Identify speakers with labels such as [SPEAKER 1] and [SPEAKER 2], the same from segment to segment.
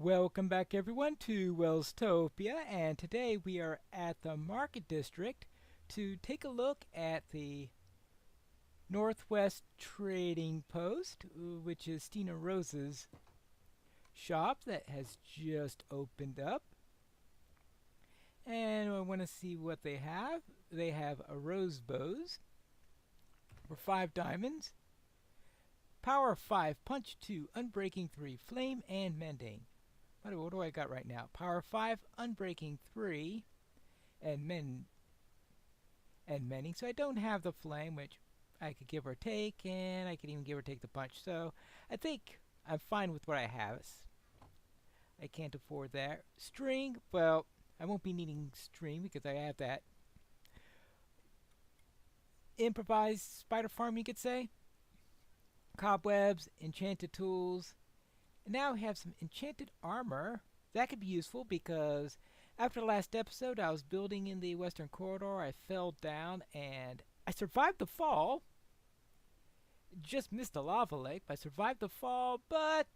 [SPEAKER 1] Welcome back everyone to Welstopia, and today we are at the Market District to take a look at the Northwest Trading Post, which is Stina Rose's shop that has just opened up. And I want to see what they have. They have a rose bows for 5 diamonds, power of 5, punch 2, unbreaking 3, flame and mending. What do I got right now? Power 5, unbreaking 3, and mending. So I don't have the flame, which I could give or take, and I could even give or take the punch. So I think I'm fine with what I have. I can't afford that. String, well, I won't be needing string because I have that. Improvised spider farm, you could say. Cobwebs, enchanted tools. And now we have some enchanted armor. That could be useful because after the last episode I was building in the western corridor. I fell down and I survived the fall. Just missed a lava lake, but I survived the fall, but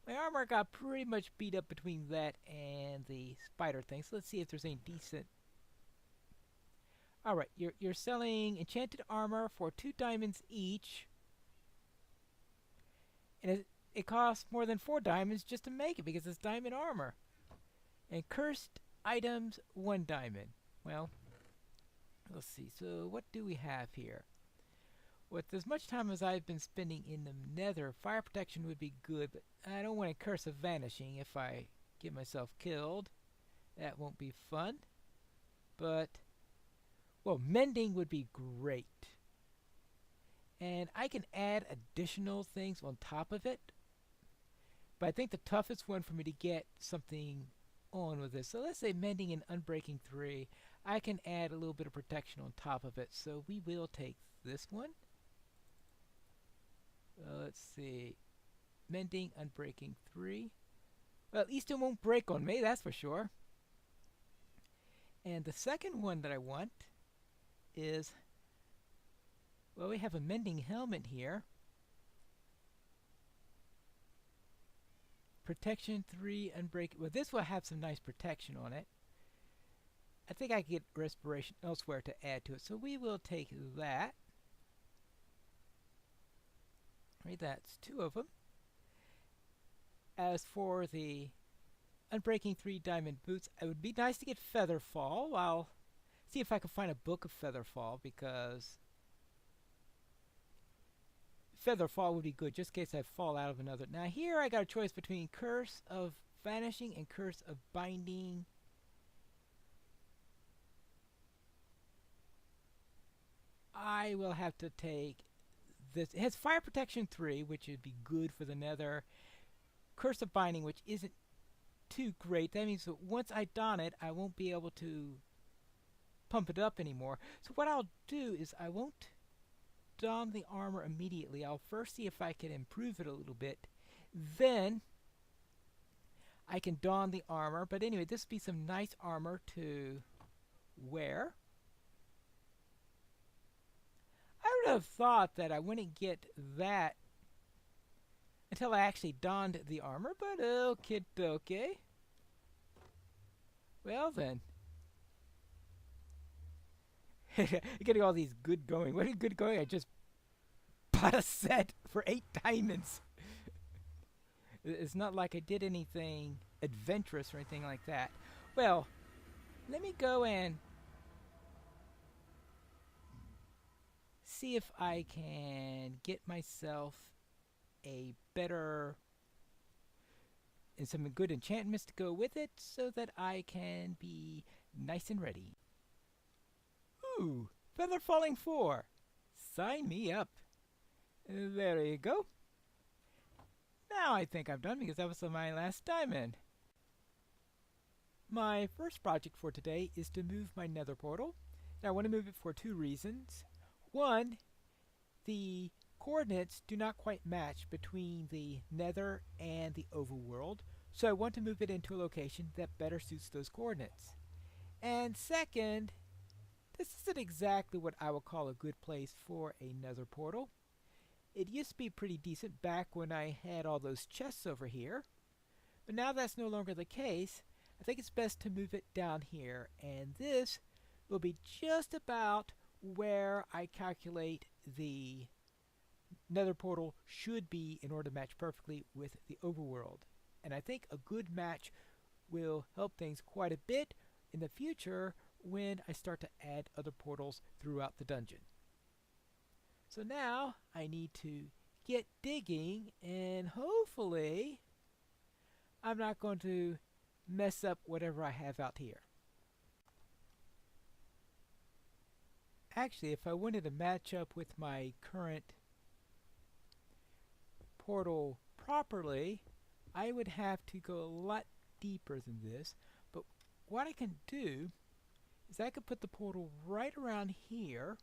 [SPEAKER 1] my armor got pretty much beat up between that and the spider thing. So let's see if there's any decent. Alright, you're selling enchanted armor for 2 diamonds each. And it costs more than 4 diamonds just to make it because it's diamond armor. And cursed items, 1 diamond. Well, let's see. So what do we have here? With as much time as I've been spending in the nether, fire protection would be good, but I don't want a curse of vanishing if I get myself killed. That won't be fun. But, well, mending would be great. And I can add additional things on top of it. But I think the toughest one for me to get something on with this. So let's say mending and unbreaking 3. I can add a little bit of protection on top of it. So we will take this one. Let's see. Mending, unbreaking 3. Well, at least it won't break on me, that's for sure. And the second one that I want is, well, we have a mending helmet here. Protection 3, unbreaking. Well, this will have some nice protection on it. I think I can get respiration elsewhere to add to it. So we will take that. Right, that's 2 of them. As for the unbreaking 3 diamond boots, it would be nice to get Featherfall. I'll see if I can find a book of Featherfall because Featherfall would be good just in case I fall out of another. Now here I got a choice between Curse of Vanishing and Curse of Binding. I will have to take this. It has Fire Protection 3, which would be good for the nether. Curse of Binding, which isn't too great. That means that once I don it, I won't be able to pump it up anymore. So what I'll do is I won't don the armor immediately. I'll first see if I can improve it a little bit. Then I can don the armor. But anyway, this would be some nice armor to wear. I would have thought that I wouldn't get that until I actually donned the armor, but okie dokie. Well then. Getting all these good going. What is good going? I just bought a set for 8 diamonds. It's not like I did anything adventurous or anything like that. Well, let me go and see if I can get myself a better and some good enchantments to go with it so that I can be nice and ready. Ooh, Feather Falling 4. Sign me up. There you go. Now I think I'm done because that was my last diamond. My first project for today is to move my nether portal. Now I want to move it for 2 reasons. One, the coordinates do not quite match between the nether and the overworld, so I want to move it into a location that better suits those coordinates. And second, this isn't exactly what I would call a good place for a nether portal. It used to be pretty decent back when I had all those chests over here, But now that's no longer the case, I think it's best to move it down here, and this will be just about where I calculate the Nether Portal should be in order to match perfectly with the overworld. And I think a good match will help things quite a bit in the future when I start to add other portals throughout the dungeon. So now I need to get digging, and hopefully I'm not going to mess up whatever I have out here. Actually, if I wanted to match up with my current portal properly, I would have to go a lot deeper than this. But what I can do is I could put the portal right around here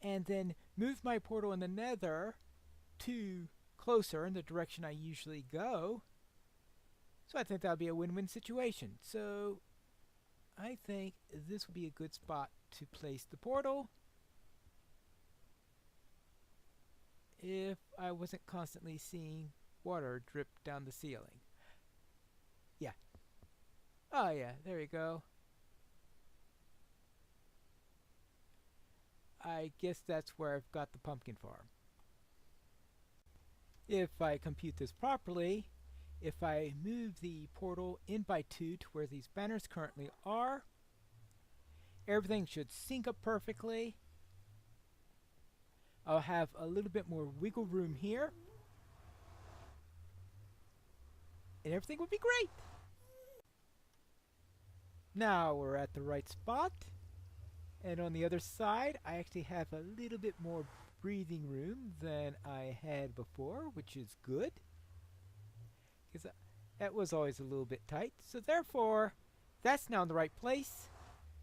[SPEAKER 1] and then move my portal in the Nether to closer in the direction I usually go. So I think that would be a win-win situation. So I think this would be a good spot to place the portal if I wasn't constantly seeing water drip down the ceiling. Yeah. Oh yeah, there you go. I guess that's where I've got the pumpkin farm. If I compute this properly, if I move the portal in by 2 to where these banners currently are, everything should sync up perfectly. I'll have a little bit more wiggle room here, and everything will be great. Now we're at the right spot, and on the other side I actually have a little bit more breathing room than I had before, which is good, because that was always a little bit tight. So therefore that's now in the right place.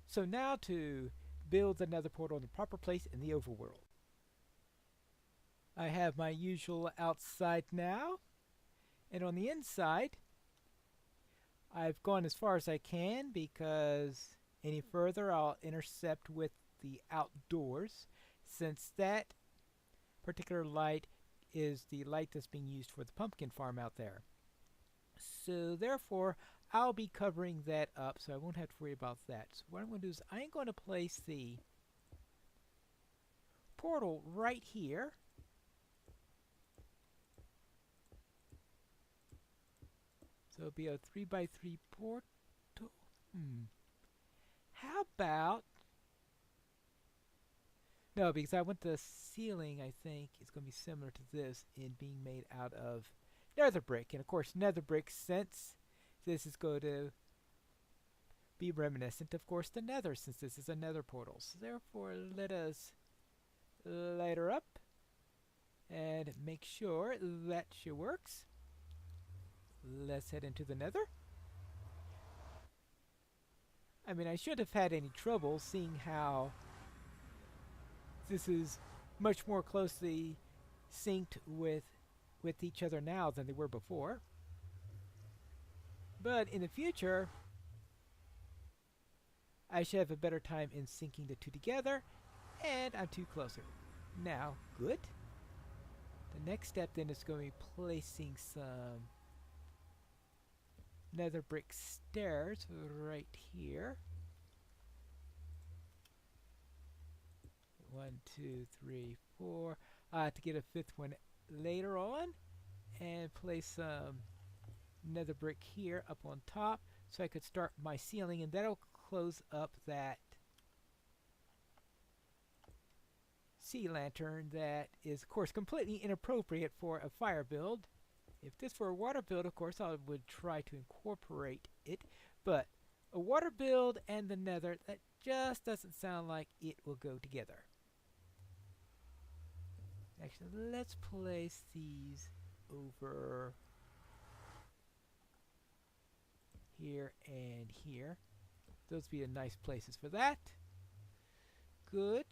[SPEAKER 1] So now to build the Nether Portal in the proper place in the overworld. I have my usual outside now, and on the inside I've gone as far as I can, because any further I'll intercept with the outdoors, since that particular light is the light that's being used for the pumpkin farm out there. So therefore I'll be covering that up, so I won't have to worry about that. So what I'm going to do is I'm going to place the portal right here. So it'll be a 3x3 portal. How about... No, because I want the ceiling, I think, is going to be similar to this in being made out of nether brick. And of course, nether brick, since this is going to be reminiscent, of course, the nether, since this is a nether portal. So therefore, let us light her up and make sure that she works. Let's head into the nether. I mean, I shouldn't have had any trouble, seeing how this is much more closely synced with each other now than they were before. But in the future, I should have a better time in syncing the two together, and I'm too closer. Now, good. The next step then is going to be placing some nether brick stairs right here. 1, 2, 3, 4. I have to get a 5th one later on, and place some nether brick here up on top so I could start my ceiling, and that'll close up that sea lantern that is of course completely inappropriate for a fire build. If this were a water build, of course I would try to incorporate it, but a water build and the nether, that just doesn't sound like it will go together. Actually, let's place these over here and here. Those would be nice places for that. Good.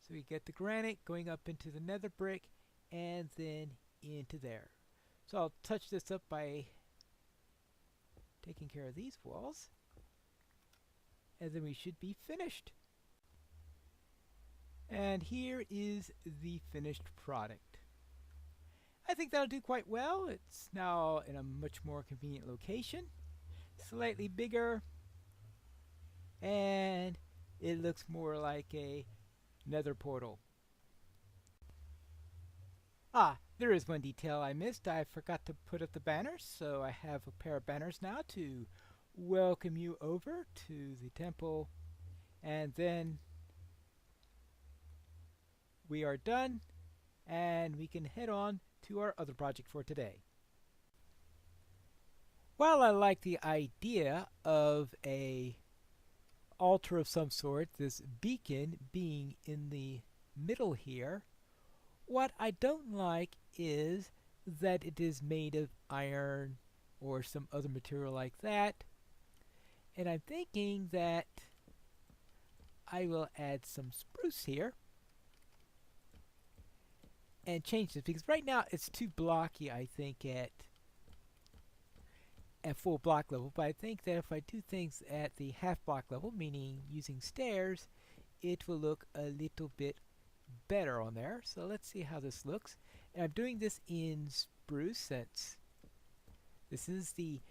[SPEAKER 1] So we get the granite going up into the nether brick and then into there. So I'll touch this up by taking care of these walls, and then we should be finished. And here is the finished product. I think that'll do quite well. It's now in a much more convenient location, slightly bigger, and it looks more like a Nether Portal. Ah, there is one detail I missed. I forgot to put up the banners, so I have a pair of banners now to welcome you over to the temple, and then we are done, and we can head on to our other project for today. While I like the idea of a altar of some sort, this beacon being in the middle here, what I don't like is that it is made of iron or some other material like that. And I'm thinking that I will add some spruce here and change this, because right now it's too blocky, I think, at full block level. But I think that if I do things at the half block level, meaning using stairs, it will look a little bit better on there. So let's see how this looks. And I'm doing this in spruce, since this is the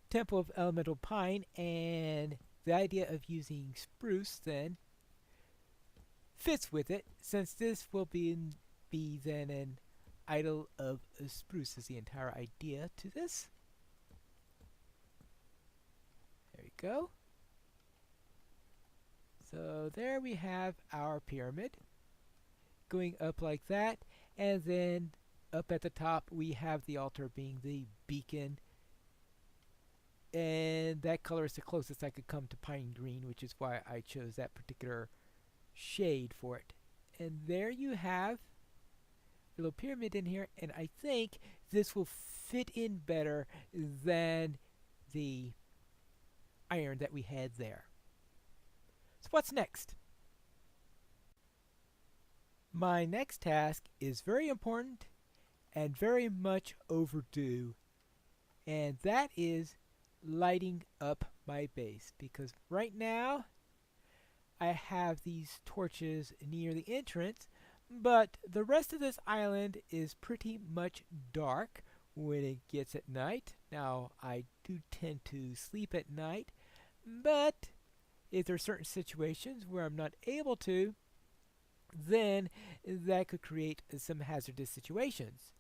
[SPEAKER 1] Temple of Elemental Pine, and the idea of using spruce then fits with it, since this will be then an idol of spruce is the entire idea to this. There we go. So there we have our pyramid going up like that, and then up at the top we have the altar being the beacon, and that color is the closest I could come to pine green, which is why I chose that particular shade for it. And there you have a little pyramid in here, and I think this will fit in better than the iron that we had there. So what's next? My next task is very important and very much overdue, and that is lighting up my base, because right now I have these torches near the entrance, but the rest of this island is pretty much dark when it gets at night. Now, I do tend to sleep at night, but if there are certain situations where I'm not able to, then that could create some hazardous situations.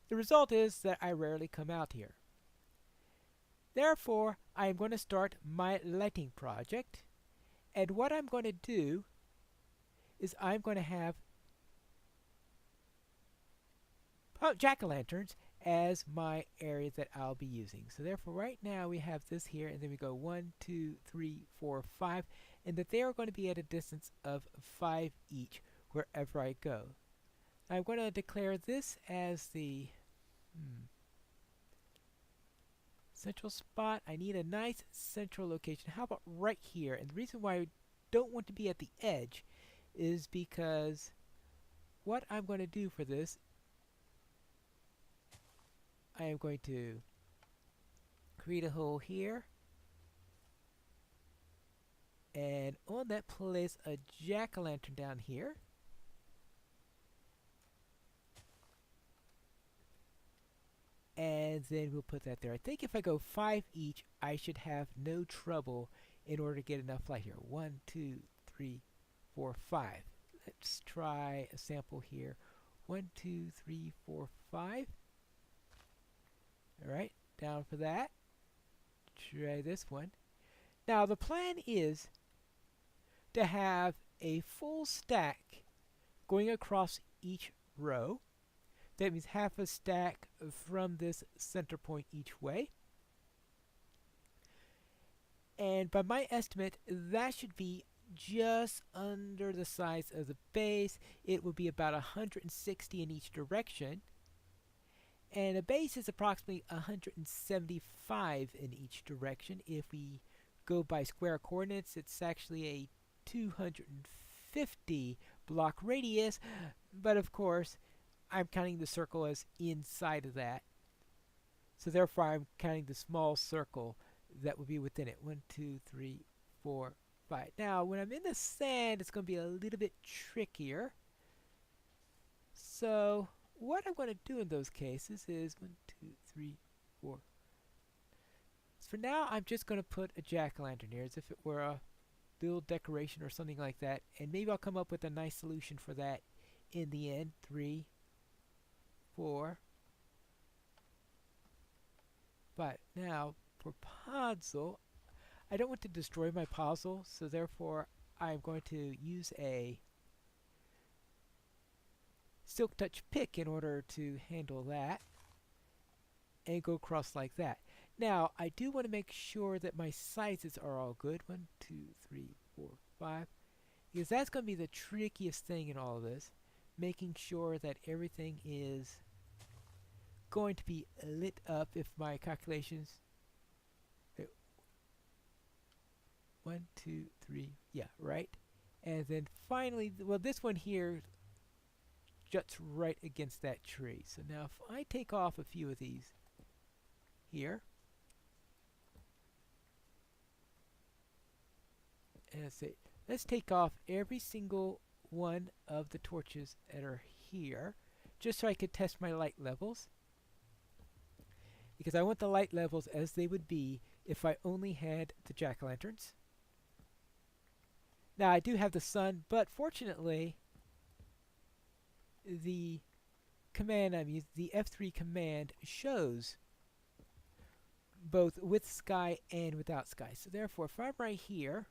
[SPEAKER 1] The result is that I rarely come out here. Therefore, I am going to start my lighting project, and what I'm going to do is I'm going to have jack-o'-lanterns as my area that I'll be using. So therefore right now we have this here, and then we go 1, 2, 3, 4, 5, and that they are going to be at a distance of 5 each wherever I go. I'm going to declare this as the central spot. I need a nice central location. How about right here? And the reason why I don't want to be at the edge is because what I'm going to do for this, I am going to create a hole here, and on that place a jack-o'-lantern down here, and then we'll put that there. I think if I go 5 each, I should have no trouble in order to get enough light here. 1, 2, 3, 4, 5. Let's try a sample here. 1, 2, 3, 4, 5. Alright, down for that. Try this one. Now the plan is to have a full stack going across each row. That means half a stack from this center point each way. And by my estimate, that should be just under the size of the base. It would be about 160 in each direction. And a base is approximately 175 in each direction. If we go by square coordinates, it's actually a 250 block radius, but of course I'm counting the circle as inside of that. So therefore I'm counting the small circle that would be within it. 1, 2, 3, 4, 5. Now when I'm in the sand, it's going to be a little bit trickier. So what I'm going to do in those cases is 1, 2, 3, 4. So for now, I'm just going to put a jack-o'-lantern here as if it were a little decoration or something like that. And maybe I'll come up with a nice solution for that in the end. 3, 4, 5. Now, for puzzle, I don't want to destroy my puzzle, so therefore I'm going to use a Silk Touch pick in order to handle that and go across like that. Now, I do want to make sure that my sizes are all good. 1, 2, 3, 4, 5. Because that's going to be the trickiest thing in all of this. Making sure that everything is going to be lit up if my calculations... 1, 2, 3, yeah, right. And then finally, well, this one here juts right against that tree. So now if I take off a few of these here, and let's take off every single one of the torches that are here, just so I could test my light levels. Because I want the light levels as they would be if I only had the jack-o'-lanterns. Now I do have the sun, but fortunately the command I'm using, the F3 command, shows both with sky and without sky. So therefore, if I'm right here,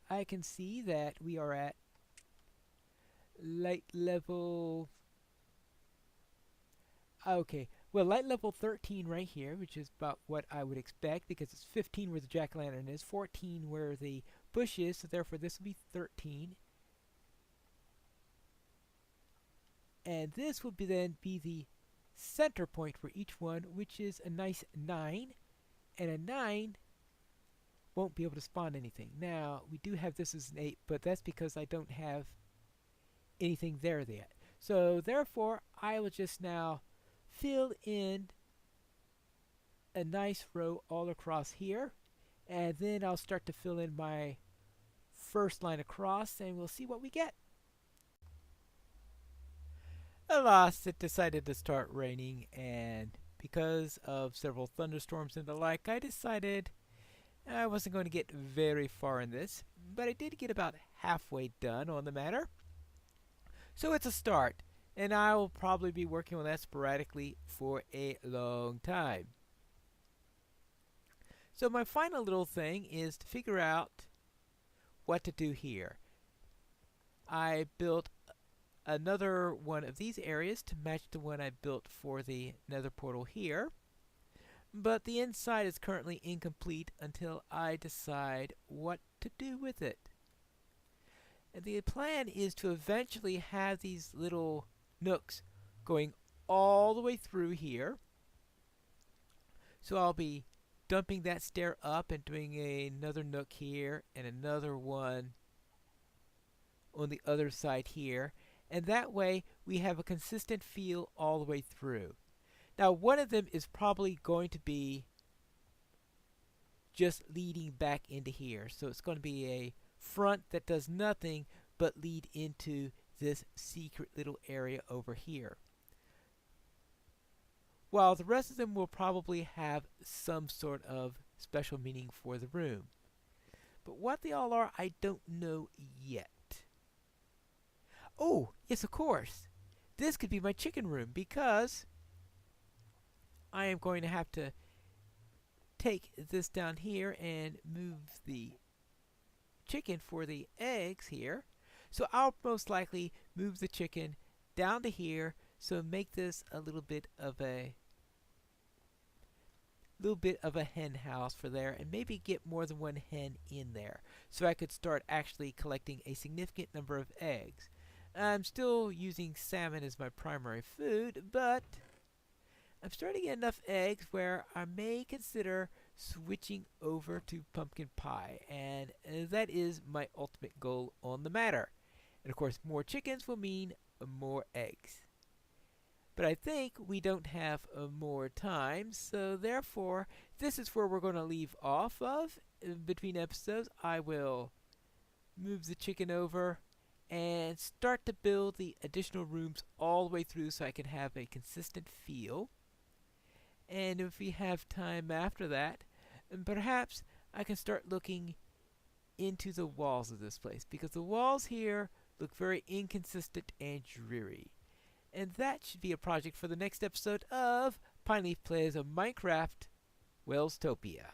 [SPEAKER 1] I can see that we are at light level... Okay, well, light level 13 right here, which is about what I would expect, because it's 15 where the jack-o'-lantern is, 14 where the bush is, so therefore this will be 13. And this will be then be the center point for each one, which is a nice 9. And a 9 won't be able to spawn anything. Now, we do have this as an 8, but that's because I don't have anything there yet. So therefore, I will just now fill in a nice row all across here, and then I'll start to fill in my first line across, and we'll see what we get. Alas, it decided to start raining, and because of several thunderstorms and the like, I decided I wasn't going to get very far in this, but I did get about halfway done on the matter. So it's a start, and I will probably be working on that sporadically for a long time. So my final little thing is to figure out what to do here. I built another one of these areas to match the one I built for the Nether Portal here, but the inside is currently incomplete until I decide what to do with it. And the plan is to eventually have these little nooks going all the way through here. So I'll be dumping that stair up and doing another nook here and another one on the other side here. And that way we have a consistent feel all the way through. Now one of them is probably going to be just leading back into here. So it's going to be a front that does nothing but lead into this secret little area over here. While the rest of them will probably have some sort of special meaning for the room. But what they all are, I don't know yet. Oh, yes, of course. This could be my chicken room, because I am going to have to take this down here and move the chicken for the eggs here. So I'll most likely move the chicken down to here, so make this a little bit of a hen house for there, and maybe get more than one hen in there, so I could start actually collecting a significant number of eggs. I'm still using salmon as my primary food, but I'm starting to get enough eggs where I may consider switching over to pumpkin pie, and that is my ultimate goal on the matter. And of course, more chickens will mean more eggs. But I think we don't have more time, so therefore, this is where we're going to leave off of. Between episodes, I will move the chicken over and start to build the additional rooms all the way through so I can have a consistent feel. And if we have time after that, perhaps I can start looking into the walls of this place, because the walls here look very inconsistent and dreary. And that should be a project for the next episode of Pineleaf Plays a Minecraft Welstopia.